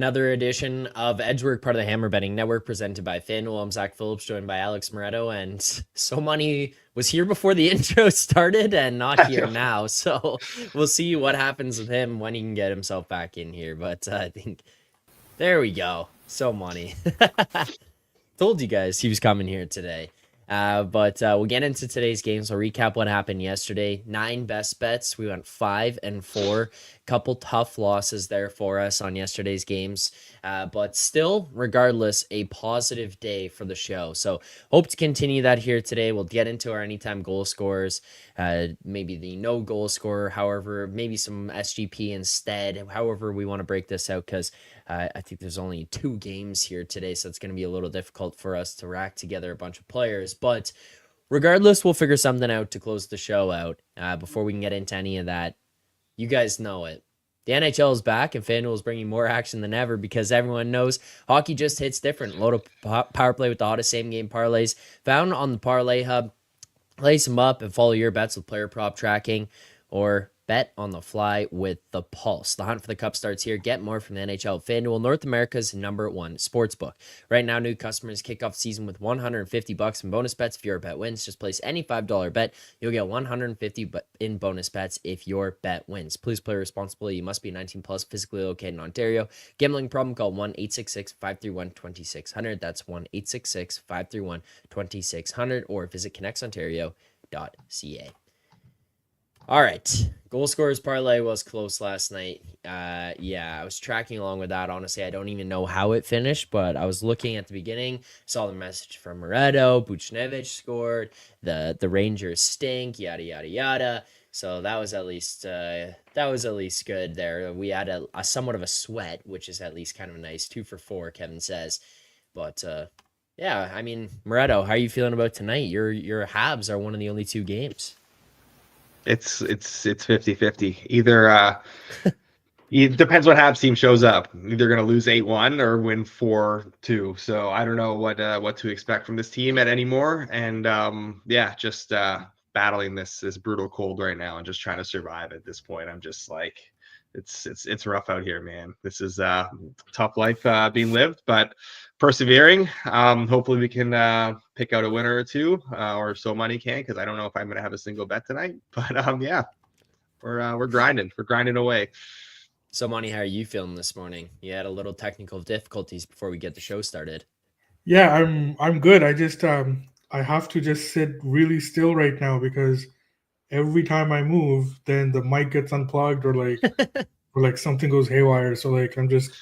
Another edition of Edgework, part of the Hammer Betting Network, presented by FanDuel. I'm Zack Phillips, joined by Alex Moretto, and So Money was here before the intro started and not here now. So we'll see what happens with him when he can get himself back in here. But I think there we go. So Money. Told you guys he was coming here today. But we'll get into today's games. I'll recap what happened yesterday. 9 best bets. We went 5-4. Couple tough losses there for us on yesterday's games. But still, regardless, a positive day for the show. So hope to continue that here today. We'll get into our anytime goal scorers, maybe the no goal scorer, however, maybe some SGP instead, however we want to break this out, because I think there's only 2 games here today, so it's going to be a little difficult for us to rack together a bunch of players. But regardless, we'll figure something out to close the show out. Before we can get into any of that, you guys know it. The NHL is back, and FanDuel is bringing more action than ever because everyone knows hockey just hits different. Load up power play with the hottest same-game parlays found on the Parlay Hub. Lace them up and follow your bets with player prop tracking, or bet on the fly with the Pulse. The hunt for the cup starts here. Get more from the NHL. FanDuel, North America's #1 sportsbook. Right now, new customers kick off the season with $150 in bonus bets if your bet wins. Just place any $5 bet. You'll get $150 in bonus bets if your bet wins. Please play responsibly. You must be 18 plus, physically located in Ontario. Gambling problem? Call 1-866-531-2600. That's 1-866-531-2600, or visit connectsontario.ca. All right. Goal scorers parlay was close last night. Yeah, I was tracking along with that. Honestly, I don't even know how it finished, but I was looking at the beginning, saw the message from Moretto, Buchnevich scored, the Rangers stink, yada, yada, yada. So that was at least good there. We had a somewhat of a sweat, which is at least kind of nice. 2 for 4, Kevin says. But yeah, I mean, Moretto, how are you feeling about tonight? Your Habs are one of the only 2 games. It's 50-50. Either it depends what Habs team shows up. Either going to lose 8-1 or win 4-2. So I don't know what to expect from this team at anymore. And yeah, just battling this brutal cold right now and just trying to survive at this point. I'm just like, it's rough out here, man. This is tough life being lived, but persevering. Hopefully we can pick out a winner or 2, or so money can, because I don't know if I'm gonna have a single bet tonight. But yeah, we're grinding. We're grinding away. So, Monty, how are you feeling this morning? You had a little technical difficulties before we get the show started. Yeah, I'm good. I just I have to just sit really still right now because every time I move, then the mic gets unplugged or like something goes haywire. So like I'm just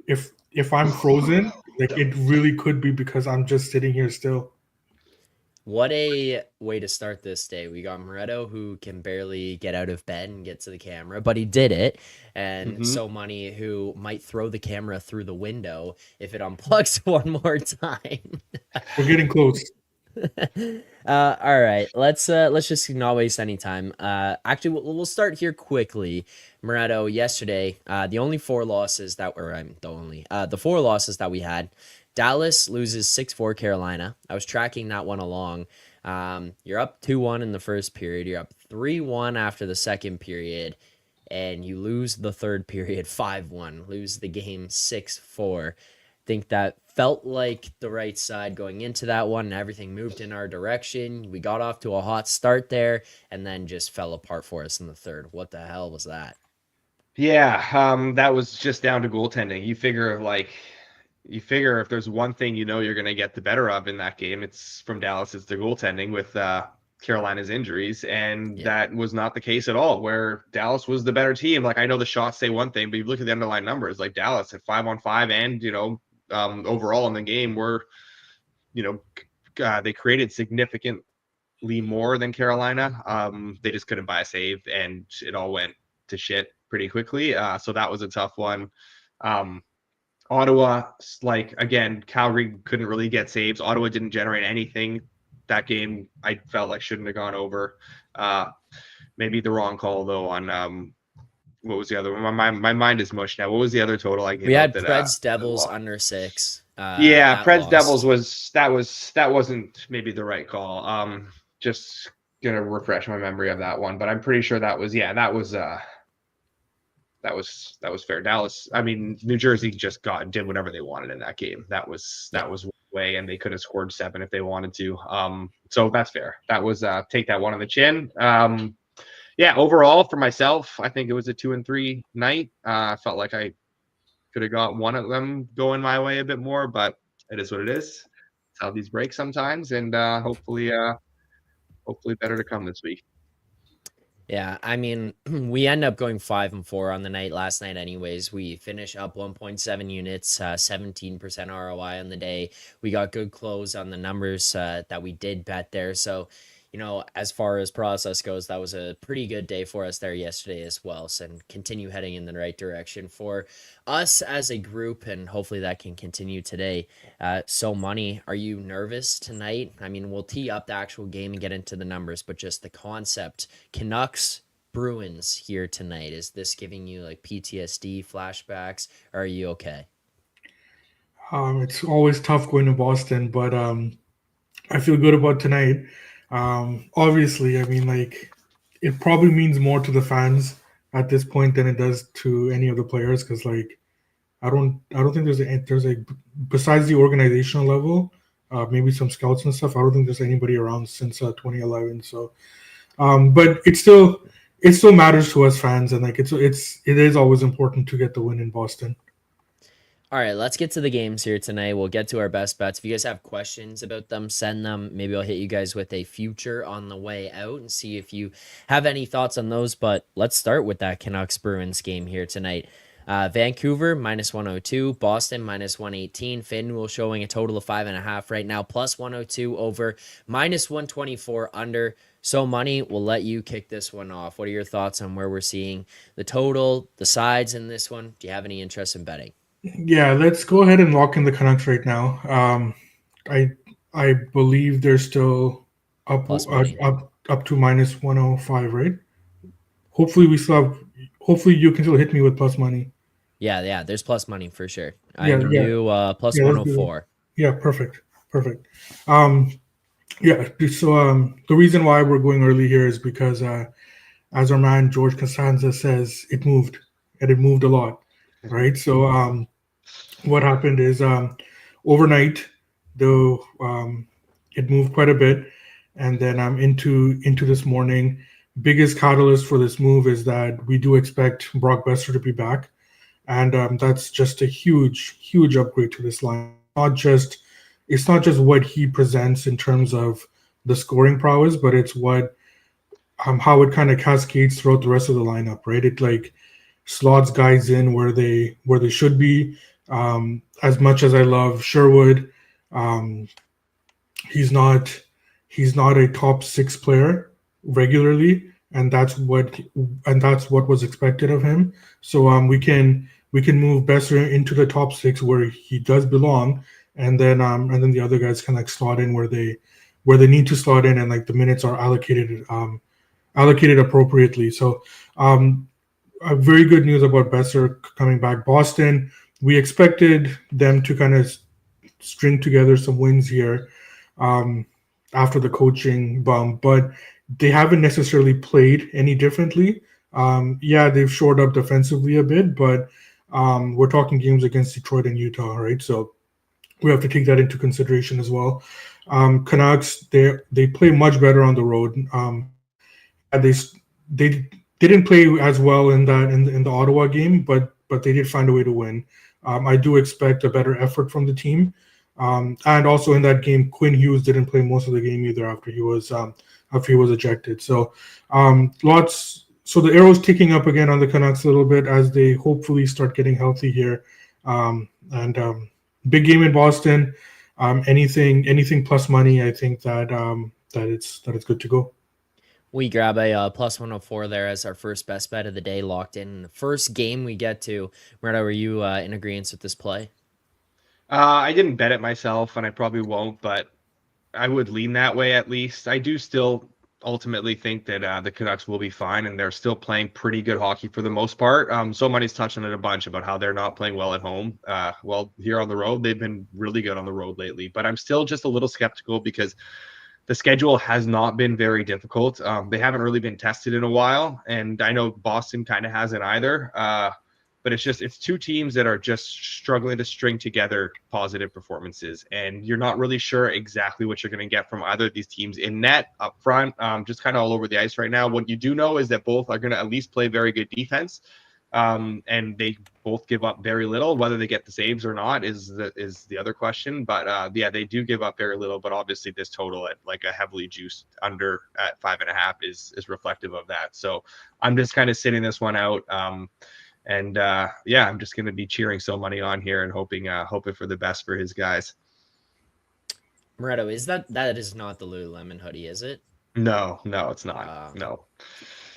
if I'm frozen, like it really could be because I'm just sitting here still. What a way to start this day. We got Moretto, who can barely get out of bed and get to the camera, but he did it. And So Money, who might throw the camera through the window if it unplugs one more time. We're getting close. All right, let's just not waste any time. Actually, we'll start here quickly. Moretto, yesterday, the only 4 losses that were the 4 losses that we had. Dallas loses 6-4 Carolina. I was tracking that one along. You're up 2-1 in the first period. You're up 3-1 after the second period, and you lose the third period 5-1. Lose the game 6-4. Think that felt like the right side going into that one, and everything moved in our direction. We got off to a hot start there, and then just fell apart for us in the third. What the hell was that? Yeah, that was just down to goaltending. You figure if there's one thing you're going to get the better of in that game, it's from Dallas. It's the goaltending with Carolina's injuries, and that was not the case at all, where Dallas was the better team. Like, I know the shots say one thing, but you look at the underlying numbers, like Dallas at 5-on-5 and overall in the game were, they created significantly more than Carolina. They just couldn't buy a save, and it all went to shit pretty quickly. So that was a tough one. Ottawa, like, again, Calgary couldn't really get saves. Ottawa didn't generate anything. That game, I felt like shouldn't have gone over. Maybe the wrong call, though, on what was the other one? My mind is mush now. What was the other total I gave? We had Preds Devils under 6. Yeah, Preds Devils that wasn't maybe the right call. Just gonna refresh my memory of that one, but I'm pretty sure that was that was fair. Dallas, I mean, New Jersey just did whatever they wanted in that game. That was way, and they could have scored 7 if they wanted to. So that's fair. That was take that one on the chin. Yeah, overall for myself, I think it was a 2-3 night. I felt like I could have got one of them going my way a bit more, but it is what it is. It's how these break sometimes, and hopefully better to come this week. Yeah, I mean, we end up going 5-4 on the night last night. Anyways, we finish up 1.7 units, 17% ROI on the day. We got good close on the numbers that we did bet there. So, as far as process goes, that was a pretty good day for us there yesterday as well. So, and continue heading in the right direction for us as a group, and hopefully that can continue today. So, Money, are you nervous tonight? I mean, we'll tee up the actual game and get into the numbers, but just the concept. Canucks, Bruins here tonight. Is this giving you like PTSD flashbacks? Or are you okay? It's always tough going to Boston, but I feel good about tonight. Obviously, I mean, like, it probably means more to the fans at this point than it does to any of the players, because like I don't think there's a besides the organizational level, maybe some scouts and stuff. I don't think there's anybody around since 2011. So, but it still matters to us fans, and like it is always important to get the win in Boston. All right, let's get to the games here tonight. We'll get to our best bets. If you guys have questions about them, send them. Maybe I'll hit you guys with a future on the way out and see if you have any thoughts on those. But let's start with that Canucks Bruins game here tonight. Vancouver -102, Boston -118. FanDuel showing a total of 5.5 right now, +102 over, -124 under. So Money, will let you kick this one off. What are your thoughts on where we're seeing the total, the sides in this one? Do you have any interest in betting? Yeah, let's go ahead and lock in the Canucks right now. I believe they're still up Plus money. up to -105, right? Hopefully we still have. Hopefully you can still hit me with plus money. Yeah, there's plus money for sure. I Yeah, can yeah, do plus yeah. Let's do that. 104. Yeah, perfect. Um, yeah. So the reason why we're going early here is because as our man George Costanza says, it moved, and it moved a lot, right? So what happened is overnight, the it moved quite a bit, and then into this morning. Biggest catalyst for this move is that we do expect Brock Besser to be back, and that's just a huge upgrade to this line. It's not just what he presents in terms of the scoring prowess, but it's what how it kind of cascades throughout the rest of the lineup, right? It like slots guys in where they should be. As much as I love Sherwood, um, he's not a top 6 player regularly, and that's what was expected of him. So we can move Besser into the top 6 where he does belong, and then the other guys can like slot in where they need to slot in, and like the minutes are allocated appropriately. So very good news about Besser coming back. Boston, we expected them to kind of string together some wins here after the coaching bump, but they haven't necessarily played any differently. Yeah, they've shored up defensively a bit, but we're talking games against Detroit and Utah, right? So we have to take that into consideration as well. Canucks, they play much better on the road. They didn't play as well in the Ottawa game, but they did find a way to win. I do expect a better effort from the team. And also in that game, Quinn Hughes didn't play most of the game either after he was ejected. So So the arrow's ticking up again on the Canucks a little bit as they hopefully start getting healthy here. And big game in Boston. Anything plus money, I think that it's good to go. We grab a plus 104 there as our first best bet of the day, locked in. The first game we get to. Moretto, are you in agreement with this play? I didn't bet it myself, and I probably won't, but I would lean that way at least. I do still ultimately think that the Canucks will be fine, and they're still playing pretty good hockey for the most part. So Money's touched on it a bunch about how they're not playing well at home. Well, here on the road, they've been really good on the road lately, but I'm still just a little skeptical because the schedule has not been very difficult. They haven't really been tested in a while, and I know Boston kind of hasn't either. But it's two teams that are just struggling to string together positive performances, and you're not really sure exactly what you're going to get from either of these teams in net, up front, just kind of all over the ice right now. What you do know is that both are going to at least play very good defense. And they both give up very little. Whether they get the saves or not is the other question. But yeah, they do give up very little. But obviously, this total at like a heavily juiced under at 5.5 is reflective of that. So I'm just kind of sitting this one out. Yeah, I'm just going to be cheering so money on here and hoping for the best for his guys. Moretto, that is not the Lululemon hoodie, is it? No, it's not. No.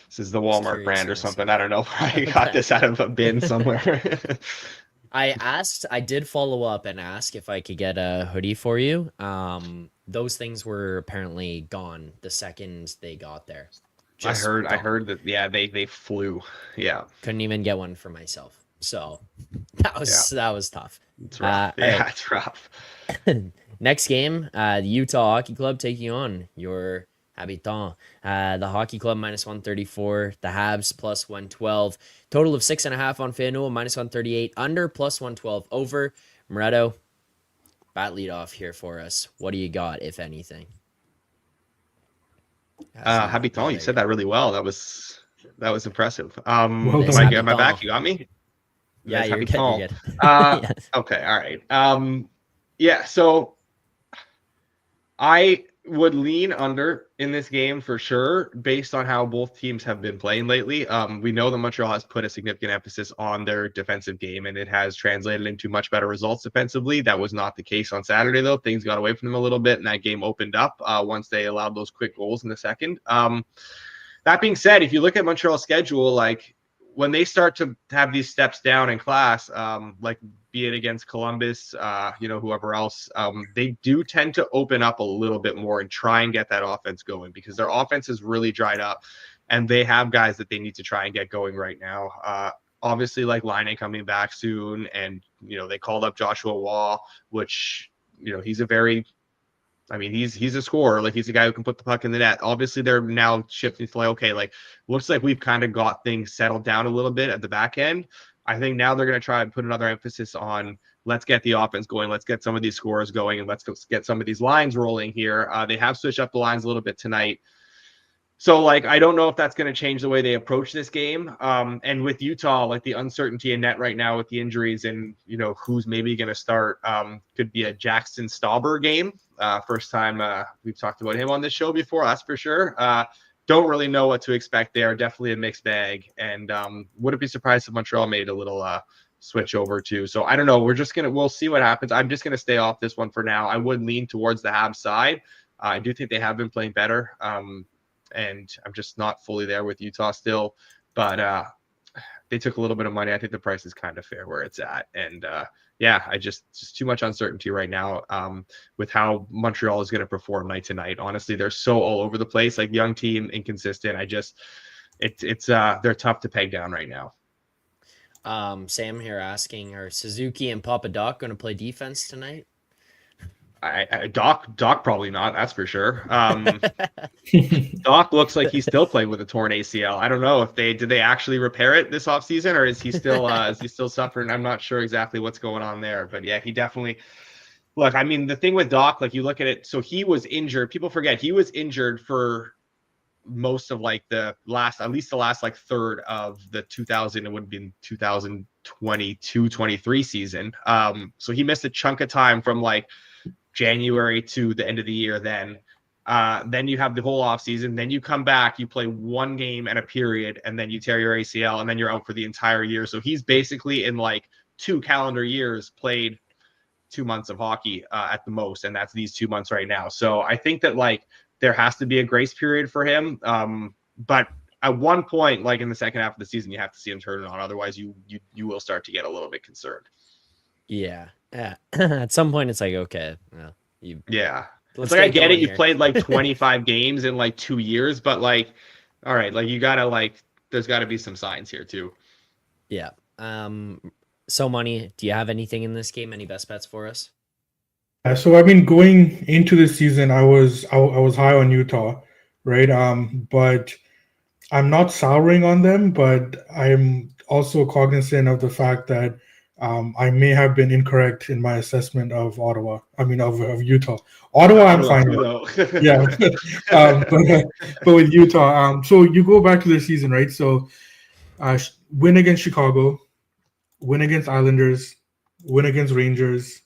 This is the Walmart brand or something. I don't know. I got this out of a bin somewhere. I did follow up and ask if I could get a hoodie for you. Those things were apparently gone the second they got there. I heard that. Yeah, they flew. Yeah. Couldn't even get one for myself. So that was tough. It's rough. It's rough. Next game, the Utah Hockey Club taking on your Habitant. The Hockey Club -134, the Habs +112. Total of 6.5 on FanDuel, -138, under +112 over. Moretto, bat lead off here for us. What do you got, if anything? Habitant, you said that really well. That was impressive. Well Mike, am I back? You got me? Yeah, you're good. Yes. Okay, all right. Yeah, so I would lean under in this game for sure, based on how both teams have been playing lately. We know that Montreal has put a significant emphasis on their defensive game, and it has translated into much better results defensively. That was not the case on Saturday, though. Things got away from them a little bit, and that game opened up once they allowed those quick goals in the second. That being said, if you look at Montreal's schedule, like when they start to have these steps down in class, like be it against Columbus, whoever else, they do tend to open up a little bit more and try and get that offense going, because their offense is really dried up and they have guys that they need to try and get going right now. Obviously, like Laine coming back soon, and, they called up Joshua Wall, which, he's a scorer. Like, he's a guy who can put the puck in the net. Obviously, they're now shifting to okay, like, looks like we've kind of got things settled down a little bit at the back end. I think now they're going to try and put another emphasis on, let's get the offense going. Let's get some of these scores going, and let's get some of these lines rolling here. They have switched up the lines a little bit tonight. So, I don't know if that's going to change the way they approach this game. And with Utah, the uncertainty in net right now with the injuries and, who's maybe going to start, could be a Jackson Stauber game. First time we've talked about him on this show before, that's for sure. Don't really know what to expect there. Definitely a mixed bag. And wouldn't be surprised if Montreal made a little switch over too. So I don't know. We'll see what happens. I'm just going to stay off this one for now. I would lean towards the Habs side. I do think they have been playing better. And I'm just not fully there with Utah still. But they took a little bit of money. I think the price is kind of fair where it's at. And I just too much uncertainty right now with how Montreal is going to perform night to night. Honestly, they're so all over the place, young team, inconsistent. They're tough to peg down right now. Sam here asking, are Suzuki and Papa Doc going to play defense tonight? Doc probably not, that's for sure. Doc looks like he's still playing with a torn ACL. I don't know if did they actually repair it this offseason, or is he still suffering? I'm not sure exactly what's going on there, but yeah, he definitely. Look, I mean, the thing with Doc, you look at it, so he was injured. People forget he was injured for most of the last third of the 2022-23 season. So he missed a chunk of time from January to the end of the year. Then you have the whole off season. Then you come back, you play one game and a period, and then you tear your ACL, and then you're out for the entire year. So he's basically in 2 calendar years played 2 months of hockey at the most, and that's these 2 months right now. So I think that there has to be a grace period for him. But at one point, in the second half of the season, you have to see him turn it on. Otherwise, you will start to get a little bit concerned. Yeah. At some point, it's okay. Yeah. It's I get it. You played 25 games in 2 years, but all right, you gotta there's got to be some signs here too. Yeah. So Money, do you have anything in this game? Any best bets for us? So I mean, going into the season, I was high on Utah, right? But I'm not souring on them, but I'm also cognizant of the fact that I may have been incorrect in my assessment of Ottawa. I mean, of Utah. Ottawa, I'm Ottawa fine too, with. though. Yeah, but with Utah, so you go back to the season, right? So win against Chicago, win against Islanders, win against Rangers,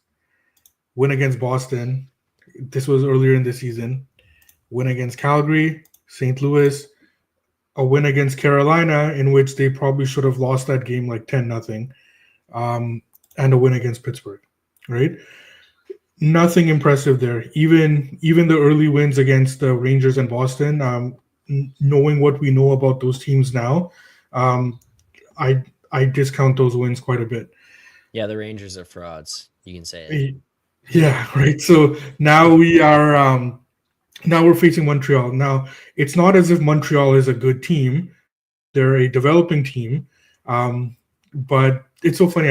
win against Boston. This was earlier in the season. Win against Calgary, St. Louis, a win against Carolina, in which they probably should have lost that game like 10-0, and a win against Pittsburgh, right? Nothing impressive there. Even the early wins against the Rangers and Boston, knowing what we know about those teams now, um, I I discount those wins quite a bit. Yeah, the Rangers are frauds. You can say it. Yeah, right. So now we're facing Montreal. Now it's not as if Montreal is a good team. They're a developing team, but it's so funny.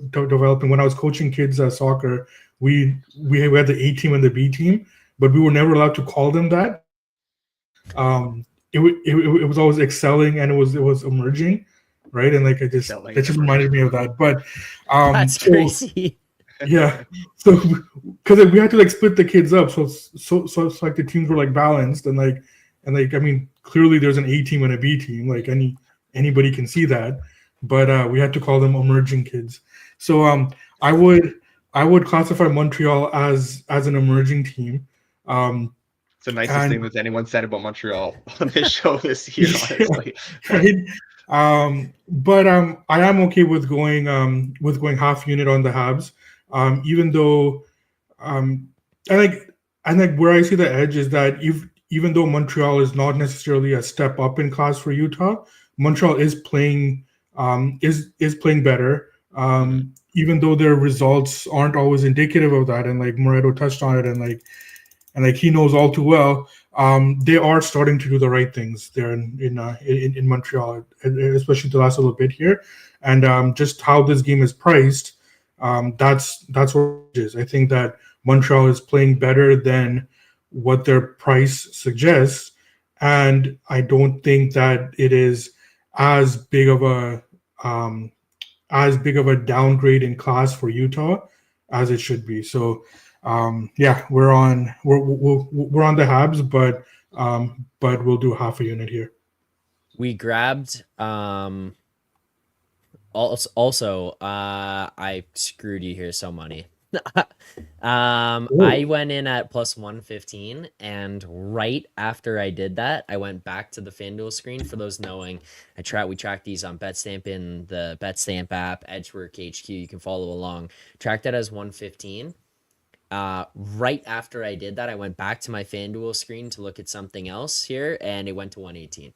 Developing. When I was coaching kids soccer, we had the A team and the B team, but we were never allowed to call them that. It was always excelling and it was emerging, right? And like Excelling that just reminded me of that. But That's so crazy. yeah, so because we had to like split the kids up, so it's like the teams were like balanced and I mean clearly there's an A team and a B team, like anybody can see that, but we had to call them emerging kids. So I would I would classify Montreal as an emerging team. Um, It's the nicest thing and that anyone said about Montreal on this show this year, honestly. right. But I am okay with going half unit on the Habs. Even though um, I think where I see the edge is that if even though Montreal is not necessarily a step up in class for Utah, Montreal is playing better. Even though their results aren't always indicative of that, and like Moretto touched on it, and he knows all too well, they are starting to do the right things there in Montreal, especially the last little bit here, and just how this game is priced. That's what it is. I think that Montreal is playing better than what their price suggests, and I don't think that it is as big of a um, downgrade in class for Utah as it should be. So yeah, we're on the Habs, but we'll do half a unit here. We grabbed also I screwed you here so money. I went in at plus 115, and right after I did that, I went back to the FanDuel screen. For those knowing, we track these on Betstamp in the Betstamp app, Edgework HQ. You can follow along. Track that as 115. Right after I did that, I went back to my FanDuel screen to look at something else here, and it went to 118.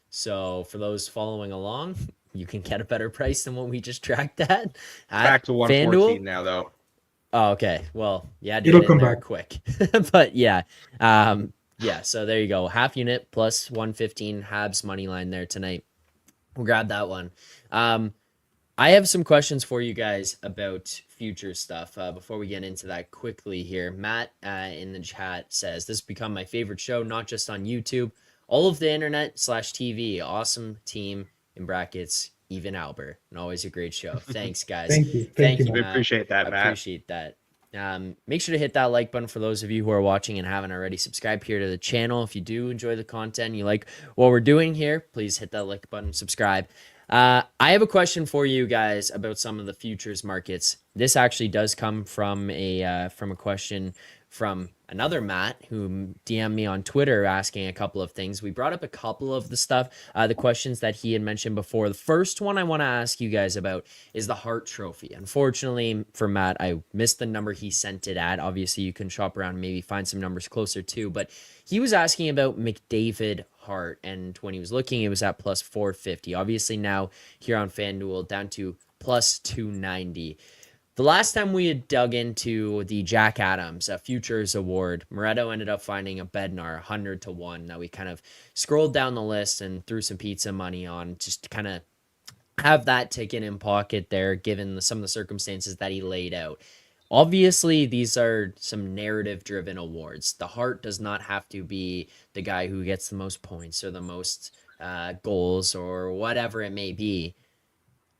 So for those following along, you can get a better price than what we just tracked at Back to 114 FanDuel. now, though. Oh, okay. Well, yeah, to It'll get in come there back. quick. But yeah. Yeah, so there you go. Half unit plus 115 Habs money line there tonight. We'll grab that one. I have some questions for you guys about future stuff before we get into that quickly here. Matt in the chat says, this has become my favorite show, not just on YouTube, all of the internet/TV. Awesome team, in brackets, even Albert. And always a great show. Thanks, guys. Thank you. Thank you, We Matt. appreciate that, I Matt. appreciate that. Make sure to hit that like button for those of you who are watching and haven't already. Subscribe here to the channel. If you do enjoy the content, you like what we're doing here, please hit that like button, subscribe. I have a question for you guys about some of the futures markets. This actually does come from a question from another Matt who DM'd me on Twitter asking a couple of things. We brought up a couple of the questions that he had mentioned before. The first one I want to ask you guys about is the Hart Trophy. Unfortunately for Matt, I missed the number he sent it at. Obviously, you can shop around and maybe find some numbers closer too, but he was asking about McDavid Hart, and when he was looking, it was at plus 450. Obviously, now here on FanDuel, down to plus 290. The last time we had dug into the Jack Adams Futures Award, Moretto ended up finding a Bednar 100 to 1. Now we kind of scrolled down the list and threw some pizza money on just to kind of have that ticket in pocket there, given some of the circumstances that he laid out. Obviously, these are some narrative driven awards. The Hart does not have to be the guy who gets the most points or the most goals or whatever it may be.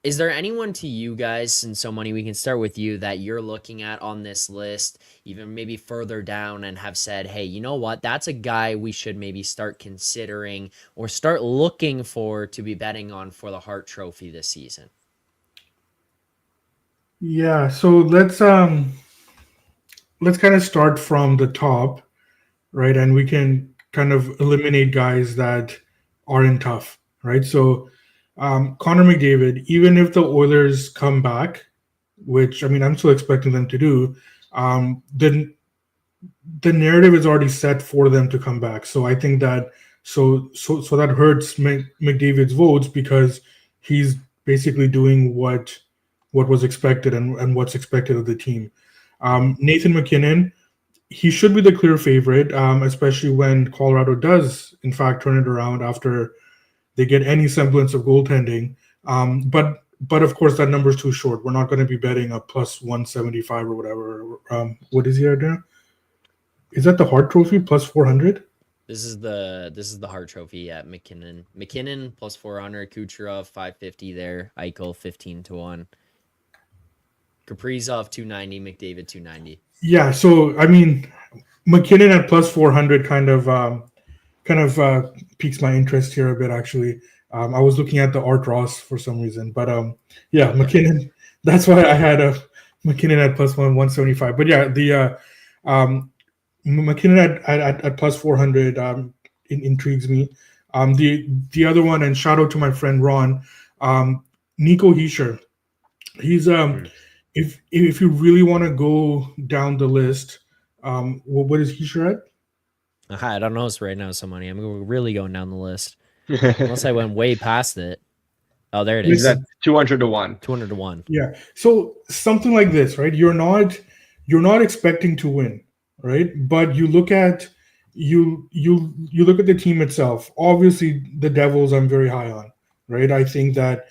Is there anyone to you guys, and so Money, we can start with you, that you're looking at on this list, even maybe further down, and have said, hey, you know what? That's a guy we should maybe start considering or start looking for to be betting on for the Hart Trophy this season? Yeah, so let's kind of start from the top, right? And we can kind of eliminate guys that aren't tough, right? So Connor McDavid, even if the Oilers come back, which I mean I'm still expecting them to do, then the narrative is already set for them to come back. So I think that so that hurts McDavid's votes because he's basically doing what was expected and what's expected of the team. Nathan McKinnon, he should be the clear favorite, especially when Colorado does in fact turn it around after they get any semblance of goaltending. But of course that number is too short. We're not going to be betting a plus 175 or whatever. What is he right now? Is that the Hart Trophy plus 400? This is the Hart Trophy at McKinnon. McKinnon plus 400, Kucherov 550 there, Eichel 15-1, Kaprizov 290, McDavid 290. Yeah, so I mean, McKinnon at plus 400 kind of piques my interest here a bit. Actually, I was looking at the Art Ross for some reason, but yeah, McKinnon. That's why I had a McKinnon at plus 175. But yeah, the McKinnon at plus 400 intrigues me. The other one, and shout out to my friend Ron, Nico Hischier. He's if you really want to go down the list, what is Hischier at? I don't know this right now, so Money. I'm really going down the list. Unless I went way past it. Oh, there it is. He's at 200-1. 200-1. Yeah. So something like this, right? You're not expecting to win, right? But you look at you look at the team itself. Obviously, the Devils I'm very high on, right? I think that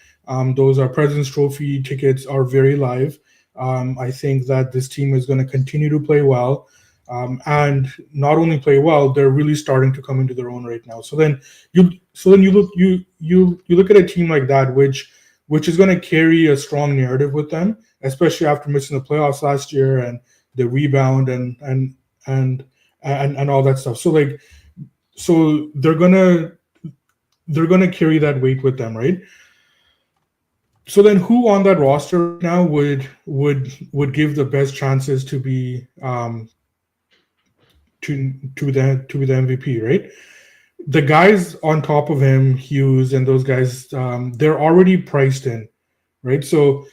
those are President's Trophy tickets are very live. I think that this team is going to continue to play well. And not only play well, they're really starting to come into their own right now. So then you look at a team like that, which is going to carry a strong narrative with them, especially after missing the playoffs last year and the rebound and all that stuff. So they're gonna carry that weight with them, right? So then, who on that roster now would give the best chances to be to be the MVP, right? The guys on top of him, Hughes and those guys, they're already priced in, right? So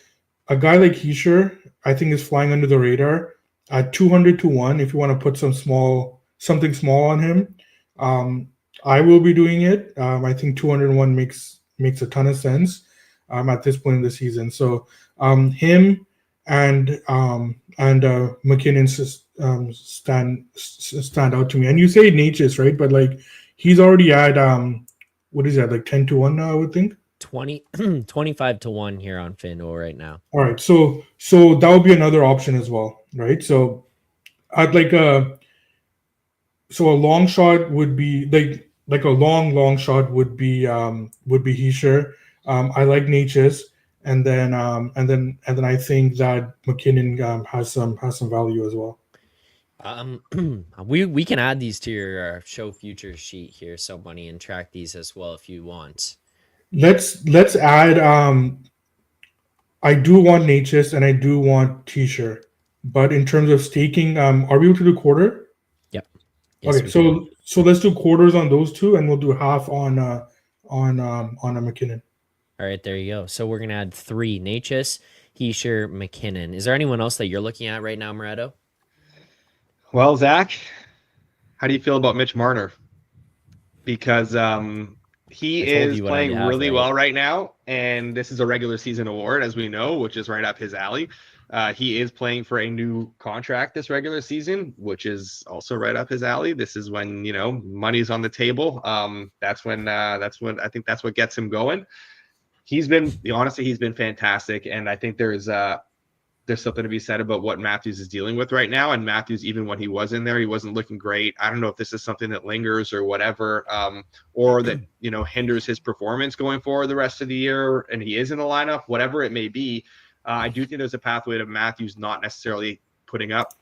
a guy like Hischier, I think, is flying under the radar at 200-1. If you want to put something small on him, I will be doing it. I think 201 makes a ton of sense at this point in the season. So him and McKinnon stand out to me. And you say Natchez, right? But like he's already at what is that, like 10-1 now, I would think. 25-1 here on FanDuel right now. All right, so that would be another option as well, right? So I'd like a long shot would be like a long shot would be Hischier. I like Natchez. And then I think that McKinnon has some value as well. We can add these to your show futures sheet here, so Money, and track these as well if you want. Let's add. I do want Natchez and I do want Hischier, but in terms of staking, are we able to do quarter? Yep. Yes, okay, so let's do quarters on those two, and we'll do half on a McKinnon. All right, there you go. So we're gonna add 3: Natchez, Hischier, McKinnon. Is there anyone else that you're looking at right now, Moretto? Well, Zach, how do you feel about Mitch Marner? Because he is playing really well right now, and this is a regular season award, as we know, which is right up his alley. He is playing for a new contract this regular season, which is also right up his alley. This is when, money's on the table. That's when I think that's what gets him going. He's been fantastic, and I think there's there's something to be said about what Matthews is dealing with right now. And Matthews, even when he was in there, he wasn't looking great. I don't know if this is something that lingers or whatever, or that, hinders his performance going forward the rest of the year. And he is in the lineup, whatever it may be. I do think there's a pathway to Matthews not necessarily putting up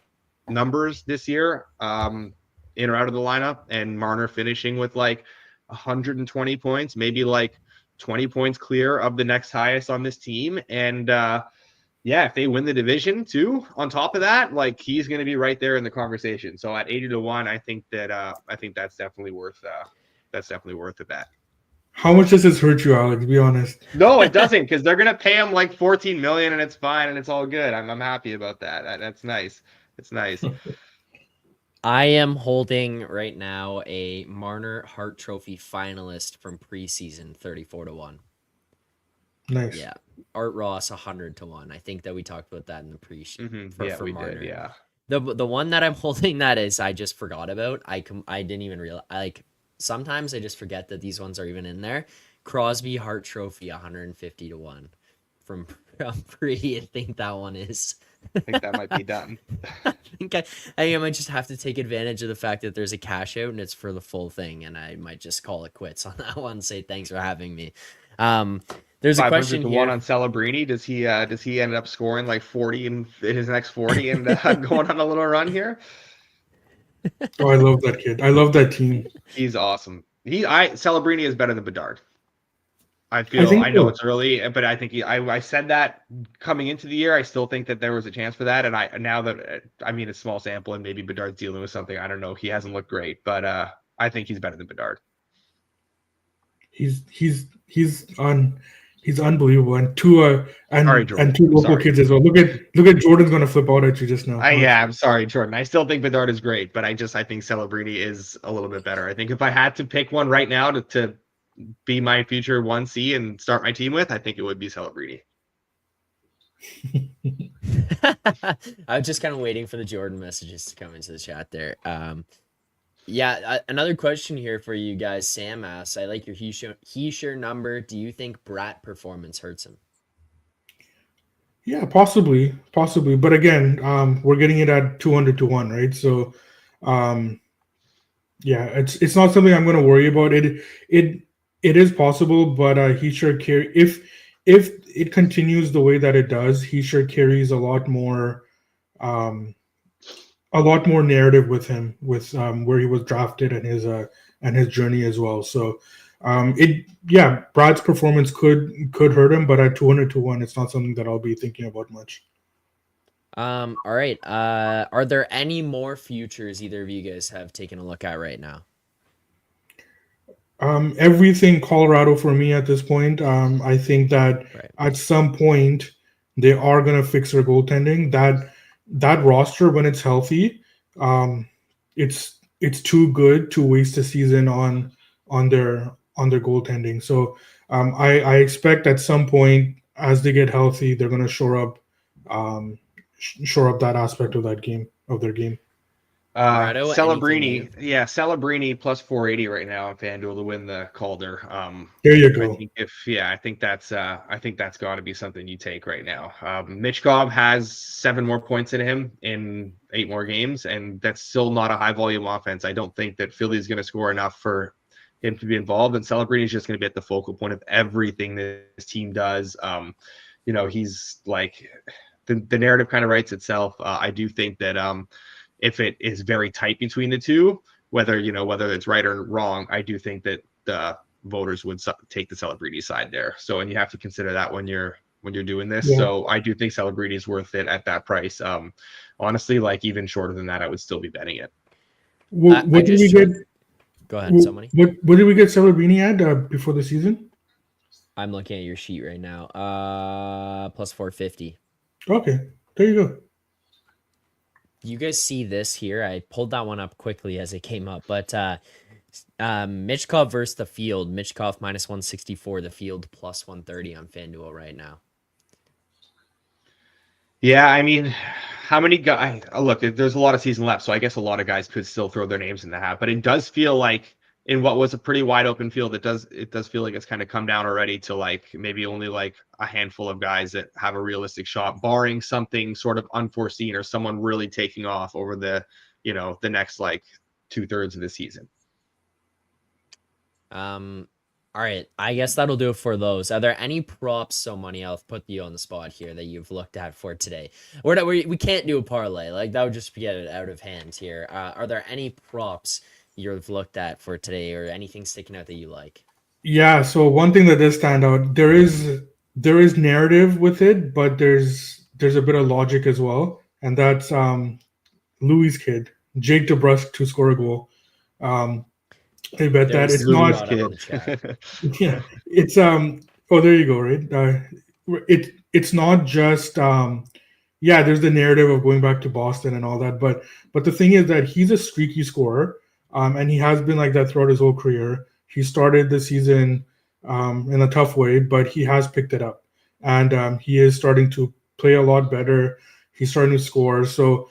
numbers this year, in or out of the lineup, and Marner finishing with like 120 points, maybe like 20 points clear of the next highest on this team. And if they win the division too, on top of that, like he's going to be right there in the conversation. So at 80-1, I think that's definitely worth a bet. How much does this hurt you, Alex? Be honest. No, it doesn't, because they're going to pay him like $14 million and it's fine and it's all good. I'm happy about that. That's nice. It's nice. I am holding right now a Marner Hart Trophy finalist from preseason 34-1. Nice. Yeah. Art Ross 100-1. I think that we talked about that in the for Marner. Did, yeah. The one that I'm holding that is I just forgot about. I didn't even realize. Sometimes I just forget that these ones are even in there. Crosby Hart Trophy 150-1 from pre. I think that one is. I think that might be done. I think I might just have to take advantage of the fact that there's a cash out and it's for the full thing, and I might just call it quits on that one and say thanks for having me. There's a question here. One on Celebrini. Does he end up scoring like 40 in his next 40 and going on a little run here? Oh, I love that kid. I love that team. He's awesome. Celebrini is better than Bedard. I know it's early, but I think I said that coming into the year. I still think that there was a chance for that, and it's small sample, and maybe Bedard's dealing with something. I don't know. He hasn't looked great, but I think he's better than Bedard. He's unbelievable, and two local kids as well. Look at Jordan's gonna flip out at you just now. I'm sorry, Jordan. I still think Bedard is great, but I think Celebrini is a little bit better. I think if I had to pick one right now to be my future 1C and start my team with, I think it would be Celebrini. I was just kind of waiting for the Jordan messages to come into the chat there. Another question here for you guys. Sam asks, I like your he-sure number. Do you think Bratt performance hurts him? Yeah, possibly. But again, we're getting it at 200-1, right? So, it's not something I'm going to worry about. It is possible, but he sure carry if it continues the way that it does, he sure carries a lot more narrative with him, with where he was drafted and his journey as well. So Brad's performance could hurt him, but at 200-1, it's not something that I'll be thinking about much. All right. Are there any more futures either of you guys have taken a look at right now? Everything Colorado for me at this point. I think that at some point they are going to fix their goaltending. That roster, when it's healthy, it's too good to waste a season on their goaltending. So I expect at some point, as they get healthy, they're going to shore up that aspect of their game. Celebrini plus 480 right now on FanDuel to win the Calder. There you go. I think that's got to be something you take right now. Michkov has 7 more points in him in 8 more games, and that's still not a high volume offense. I don't think that Philly's going to score enough for him to be involved, and Celebrini is just going to be at the focal point of everything this team does. He's like the narrative kind of writes itself. I do think that if it is very tight between the two, whether it's right or wrong, I do think that the voters would take the Celebrini side there. So, and you have to consider that when you're doing this. Yeah. So I do think Celebrini is worth it at that price. Honestly, like even shorter than that, I would still be betting it. What did we get? Go ahead, somebody. What did we get Celebrini at before the season? I'm looking at your sheet right now. Plus 450. Okay, there you go. You guys see this here? I pulled that one up quickly as it came up, but Michkov versus the field. Michkov minus 164, the field plus 130 on FanDuel right now. Yeah, I mean, how many guys? Look, there's a lot of season left, so I guess a lot of guys could still throw their names in the hat, but it does feel like in what was a pretty wide open field, it does feel like it's kind of come down already to like maybe only like a handful of guys that have a realistic shot, barring something sort of unforeseen or someone really taking off over the, the next like 2/3 of the season. All right, I guess that'll do it for those. Are there any props? So money, I'll put you on the spot here that you've looked at for today. We can't do a parlay, like that would just get it out of hand here. Are there any props you've looked at for today, or anything sticking out that you like? Yeah, so one thing that does stand out, there is narrative with it, but there's a bit of logic as well, and that's Louis' kid, Jake DeBrusk, to score a goal. I bet that There's it's Louis' not. brought up in the kid. chat. Yeah, it's Oh, there you go. Right. It's not just yeah. There's the narrative of going back to Boston and all that, but the thing is that he's a streaky scorer, and he has been like that throughout his whole career. He started the season in a tough way, but he has picked it up, and he is starting to play a lot better. He's starting to score. So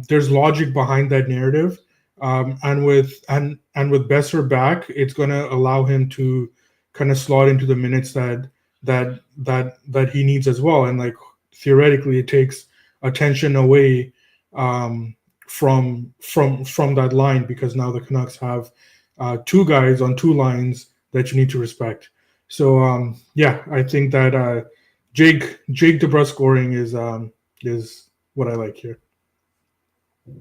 there's logic behind that narrative, and with Besser back, it's going to allow him to kind of slot into the minutes that he needs as well. And like theoretically, it takes attention away from that line, because now the Canucks have two guys on two lines that you need to respect. So yeah, I think that Jake DeBrusk scoring is what I like here.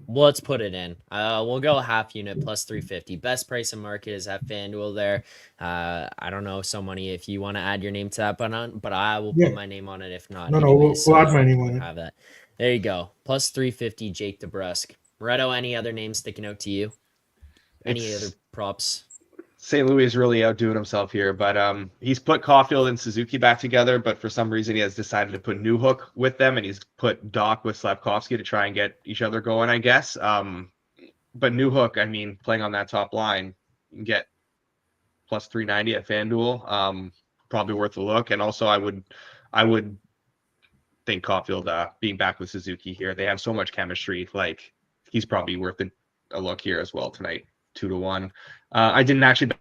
Well, let's put it in. We'll go half unit plus 350. Best price in market is at FanDuel there. I don't know so many if you want to add your name to that, but I will put my name on it if not. No, Anyways, we'll add my name on it. have that. There you go. Plus 350, Jake DeBrusk. Moretto, any other names sticking out to you? Any other props? St. Louis is really outdoing himself here, but he's put Caulfield and Suzuki back together, but for some reason he has decided to put Newhook with them, and he's put Doc with Slafkovsky to try and get each other going, I guess. But Newhook, I mean, playing on that top line, you can get plus 390 at FanDuel. Probably worth a look. And also I would think Caulfield being back with Suzuki here, they have so much chemistry. Like he's probably worth a look here as well tonight. 2-1. I didn't actually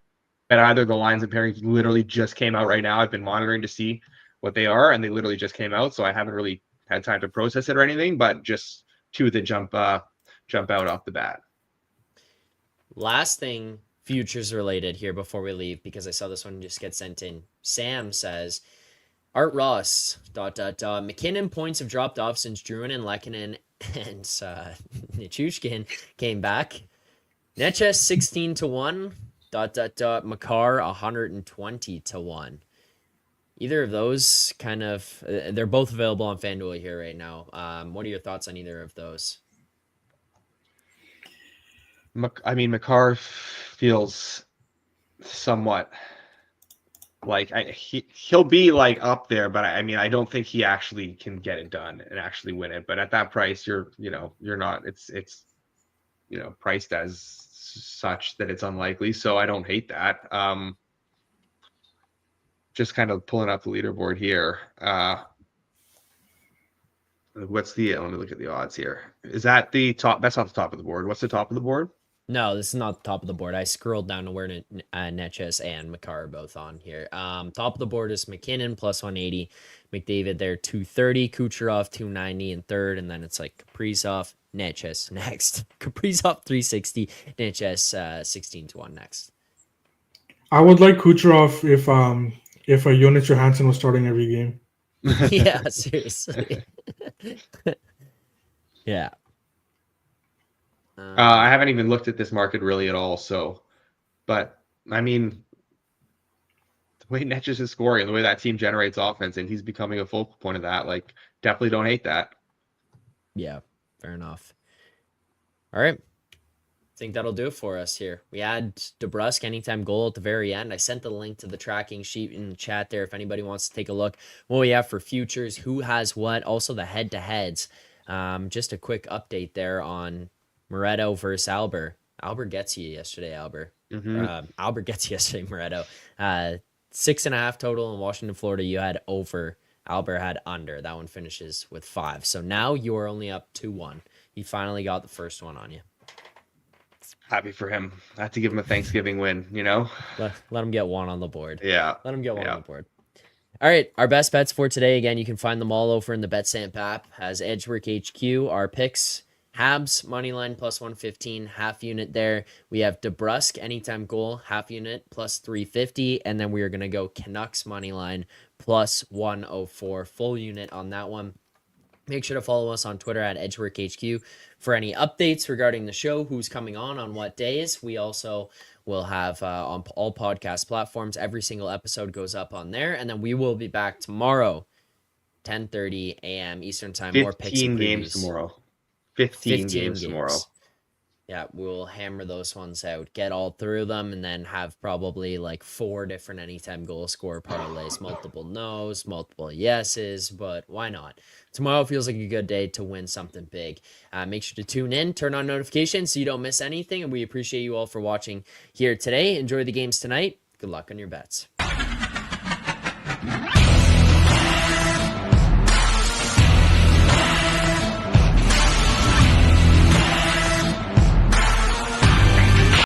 bet either. The lines and pairings literally just came out right now. I've been monitoring to see what they are, and they literally just came out, so I haven't really had time to process it or anything, but just two that jump out off the bat. Last thing, futures related here before we leave, because I saw this one just get sent in. Sam says, Art Ross, ... McKinnon points have dropped off since Druin and Lehkonen and Nichushkin came back. Netchess 16-1, ... Makar 120-1. Either of those kind of, they're both available on FanDuel here right now. What are your thoughts on either of those? I mean, Makar feels somewhat like he'll be like up there, but I mean, I don't think he actually can get it done and actually win it. But at that price, you're not. It's priced as such that it's unlikely. So I don't hate that. Just kind of pulling up the leaderboard here. Let me look at the odds here. Is that the top? That's not the top of the board. What's the top of the board? No, this is not the top of the board. I scrolled down to where Netchess and Makar are both on here. Top of the board is McKinnon plus 180, McDavid there 230, Kucherov 290 in third, and then it's like Kaprizov, Netchess next. Kaprizov 360, Netchess 16-1 next. I would like Kucherov if a Jonas Johansson was starting every game. Yeah, seriously. Yeah. I haven't even looked at this market really at all. So, but I mean, the way Netchess is scoring, the way that team generates offense, and he's becoming a focal point of that, like, definitely don't hate that. Yeah, fair enough. All right. I think that'll do it for us here. We had DeBrusk anytime goal at the very end. I sent the link to the tracking sheet in the chat there if anybody wants to take a look. What we have for futures, who has what, also the head-to-heads. Just a quick update there on Moretto versus Albert. Albert gets you yesterday, Albert. Mm-hmm. Albert gets you yesterday, Moretto. 6.5 total in Washington, Florida. You had over. Albert had under. That one finishes with 5. So now you are only up 2-1. He finally got the first one on you. Happy for him. I had to give him a Thanksgiving win, you know? Let him get one on the board. Yeah. Let him get one Yeah. on the board. All right, our best bets for today. Again, you can find them all over in the BetStamp app. As Edgework HQ, our picks: Habs money line plus 115, half unit there. We have DeBrusque anytime goal, half unit plus 350, and then we are gonna go Canucks money line plus 104, full unit on that one. Make sure to follow us on Twitter at Edgework HQ for any updates regarding the show, who's coming on what days. We also will have on all podcast platforms. Every single episode goes up on there, and then we will be back tomorrow, 10:30 a.m. Eastern Time. More picks and 15 games previews. tomorrow. 15 games tomorrow. Yeah, we'll hammer those ones out, get all through them, and then have probably like 4 different anytime goal scorer parlays, multiple no's, multiple yeses, but why not? Tomorrow feels like a good day to win something big. Make sure to tune in, turn on notifications so you don't miss anything, and we appreciate you all for watching here today. Enjoy the games tonight. Good luck on your bets.